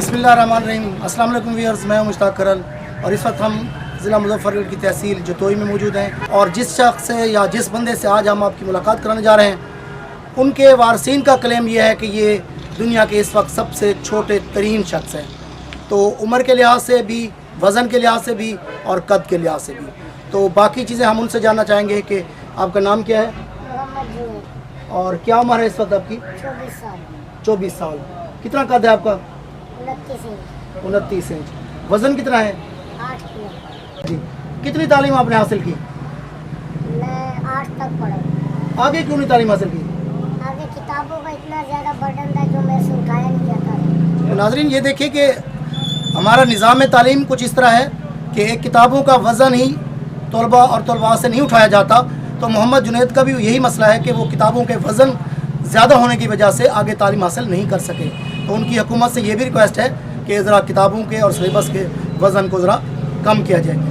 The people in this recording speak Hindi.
बिस्मिल्लाहिर्रहमानिर्रहीम। अस्सलाम वालेकुम व्यूअर्स, मैं हूं मुश्ताक करल और इस वक्त हम ज़िला मुज़फ़्फ़रगढ़ की तहसील जतोई में मौजूद हैं। और जिस शख्स से या जिस बंदे से आज हम आपकी मुलाकात कराने जा रहे हैं, उनके वारसीन का क्लेम यह है कि ये दुनिया के इस वक्त सबसे छोटे तरीन शख्स हैं। तो उम्र के लिहाज से भी, वज़न के लिहाज से भी और कद के लिहाज से भी। तो बाकी चीज़ें हम उनसे जानना चाहेंगे कि आपका नाम क्या है और क्या उम्र है इस वक्त आपकी? 24 साल। 24 साल। कितना कद है आपका? 29 इंच। 29 इंच। वज़न कितना है? 8 किलो। जी। कितनी तालीम आपने हासिल की? मैं 8 तक पढ़ा। आगे क्यों नहीं तालीम हासिल की? आगे किताबों का इतना ज़्यादा बर्डन था जो मेरे से उठाया नहीं जाता। तो नाज़रीन, ये देखिए कि हमारा निज़ाम तालीम कुछ इस तरह है कि एक किताबों का वज़न ही तलबा और तलबा से नहीं उठाया जाता। तो मोहम्मद जुनैद का भी यही मसला है कि वो किताबों के वज़न ज़्यादा होने की वजह से आगे तालीम हासिल नहीं कर सके। तो उनकी हुकूमत से ये भी रिक्वेस्ट है कि ज़रा किताबों के और सिलेबस के वज़न को ज़रा कम किया जाए।